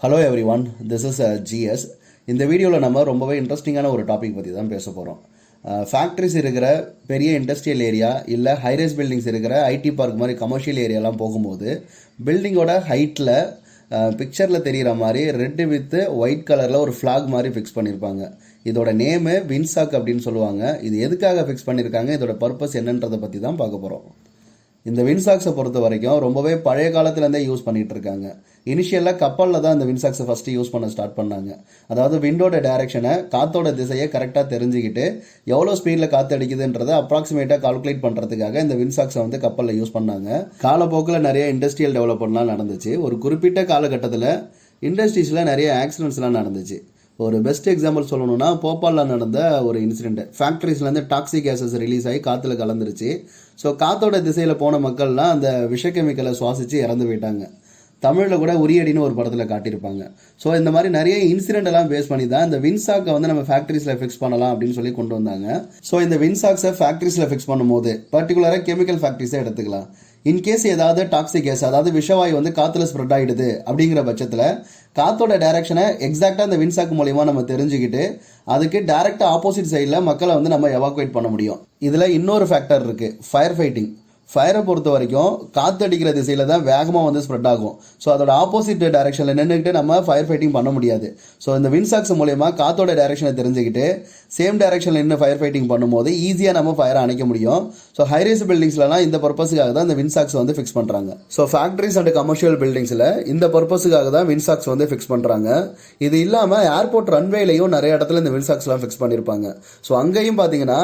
Hello every one, this is GS. இந்த வீடியோவில் நம்ம ரொம்பவே இன்ட்ரெஸ்டிங்கான ஒரு டாபிக் பற்றி தான் பேச போகிறோம். ஃபேக்ட்ரிஸ் இருக்கிற பெரிய இண்டஸ்ட்ரியல் ஏரியா இல்லை ஹைரேஸ் பில்டிங்ஸ் இருக்கிற ஐடி பார்க் மாதிரி கமர்ஷியல் ஏரியாலாம் போகும்போது பில்டிங்கோட ஹைட்டில் பிக்சரில் தெரிகிற மாதிரி ரெட்டு வித்து ஒயிட் கலரில் ஒரு ஃப்ளாக் மாதிரி ஃபிக்ஸ் பண்ணியிருப்பாங்க. இதோட நேமு வின்சாக் அப்படின்னு சொல்லுவாங்க. இது எதுக்காக ஃபிக்ஸ் பண்ணியிருக்காங்க, இதோட பர்பஸ் என்னன்றதை பற்றி தான் பார்க்க போகிறோம். இந்த வின்சாக்ஸை பொறுத்த வரைக்கும் ரொம்பவே பழைய காலத்துலேருந்தே யூஸ் பண்ணிகிட்டு இருக்காங்க. இனிஷியலாக கப்பலில் தான் இந்த வின்சாக்ஸை ஃபஸ்ட்டு யூஸ் பண்ண ஸ்டார்ட் பண்ணாங்க. அதாவது விண்டோட டைரக்ஷனை, காற்றோட திசையை கரெக்டாக தெரிஞ்சுக்கிட்டு எவ்வளோ ஸ்பீடில் காற்று அடிக்குதுன்றதை அப்ராக்சிமேட்டாக கால்குலேட் பண்ணுறதுக்காக இந்த வின்சாக்ஸை வந்து கப்பலில் யூஸ் பண்ணாங்க. காலப்போக்கில் நிறைய இண்டஸ்ட்ரியல் டெவலப்மெண்ட்லாம் நடந்துச்சு. ஒரு குறிப்பிட்ட காலகட்டத்தில் இண்டஸ்ட்ரீஸில் நிறைய ஆக்சிடென்ட்ஸ்லாம் நடந்துச்சு. ஒரு பெஸ்ட் எக்ஸாம்பிள் சொல்லணும்னா போபாலில் நடந்த ஒரு இன்சிடென்ட். ஃபேக்ட்ரிஸ்லேருந்து டாக்ஸிக் கேஸஸ் ரிலீஸ் ஆகி காற்றுல கலந்துருச்சு. ஸோ காற்றோட திசையில் போன மக்கள்லாம் அந்த விஷ கெமிக்கலை சுவாசித்து இறந்து போயிட்டாங்க. தமிழில் கூட உரியடின்னு ஒரு படத்தில் காட்டியிருப்பாங்க. ஸோ இந்த மாதிரி நிறைய இன்சிடென்ட் எல்லாம் பேஸ் பண்ணி தான் இந்த வின்சாக்கை வந்து நம்ம ஃபேக்ட்ரிஸில் ஃபிக்ஸ் பண்ணலாம் அப்படின்னு சொல்லி கொண்டு வந்தாங்க. ஸோ இந்த வின்சாக்ஸை ஃபேக்ட்ரிஸில் ஃபிக்ஸ் பண்ணும்போது பர்டிகுலராக கெமிக்கல் ஃபேக்ட்ரிஸை எடுத்துக்கலாம். இன்கேஸ் ஏதாவது டாக்ஸிக் கேஸ், அதாவது விஷவாயு வந்து காற்றுல ஸ்ப்ரெட் ஆகிடுது அப்படிங்கிற பட்சத்தில் காற்றோட டைரக்ஷனை எக்ஸாக்டாக அந்த வின்சாக் மூலியமாக நம்ம தெரிஞ்சுக்கிட்டு அதுக்கு டைரக்டாக ஆப்போசிட் சைடில் மக்களை வந்து நம்ம எவாக்குவேட் பண்ண முடியும். இதில் இன்னொரு ஃபேக்டர் இருக்குது, ஃபயர் ஃபைட்டிங். ஃபயரை பொறுத்த வரைக்கும் காற்று அடிக்கிற திசையில் தான் வேகமாக வந்து ஸ்ப்ரெட் ஆகும். ஸோ அதோட ஆப்போசிட் டைரக்ஷனில் நின்றுக்கிட்டு நம்ம ஃபயர் ஃபைட்டிங் பண்ண முடியாது. ஸோ இந்த வின்சாக்ஸ் மூலயமா காற்றோட டைரக்ஷனை தெரிஞ்சுக்கிட்டு சேம் டைரக்ஷனில் நின்று ஃபயர் ஃபைட்டிங் பண்ணும்போது ஈஸியாக நம்ம ஃபயரை அணைக்க முடியும். ஸோ ஹைரேஸ் பில்டிங்ஸ்லாம் இந்த பர்பஸுக்காக தான் இந்த வின்சாக்ஸ் வந்து ஃபிக்ஸ் பண்ணுறாங்க. ஸோ ஃபேக்ட்ரிஸ் அண்ட் கமர்ஷியல் பில்டிங்ஸில் இந்த பர்பஸுக்காக தான் வின்சாக்ஸ் வந்து ஃபிக்ஸ் பண்ணுறாங்க. இது இல்லாமல் ஏர்போர்ட் ரன்வேலையும் நிறைய இடத்துல இந்த வின்சாக்ஸ்லாம் ஃபிக்ஸ் பண்ணியிருப்பாங்க. ஸோ அங்கேயும் பார்த்தீங்கன்னா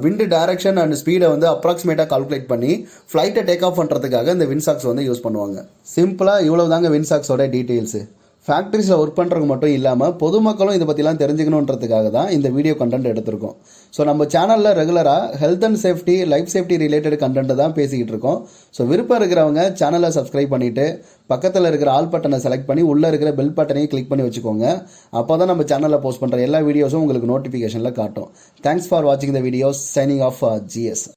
விண்டு டைரக்ஷன் அண்ட் ஸ்பீடை வந்து அப்ராக்சிமேட்டாக கால்குலேட் பண்ணி ஃப்ளைட்டை டேக் ஆஃப் பண்ணுறதுக்காக இந்த வின்சாக்ஸ் வந்து யூஸ் பண்ணுவாங்க. சிம்பிளாக இவ்வளவு தாங்க வின்சாக்ஸோட டீட்டெயில்ஸு. ஃபேக்ட்ரிஸில் ஒர்க் பண்ணுறவங்க மட்டும் இல்லாமல் பொதுமக்களும் இதை பற்றிலாம் தெரிஞ்சுக்கணுன்றதுக்காக தான் இந்த வீடியோ கண்டென்ட் எடுத்திருக்கோம். ஸோ நம்ம சேனலில் ரெகுலராக health and safety, life safety related content தான் பேசிக்கிட்டு இருக்கோம். ஸோ விருப்பம் இருக்கிறவங்க சேனலை சப்ஸ்கிரைப் பண்ணிவிட்டு பக்கத்தில் இருக்கிற ஆல் பட்டனை செலக்ட் பண்ணி உள்ளே இருக்கிற பெல் பட்டனையும் கிளிக் பண்ணி வச்சுக்கோங்க. அப்போ தான் நம்ம சேனலில் போஸ்ட் பண்ணுற எல்லா வீடியோஸும் உங்களுக்கு நோட்டிஃபிகேஷனில் காட்டும். தேங்க்ஸ் ஃபார் வாட்சிங் the videos. Signing off GS.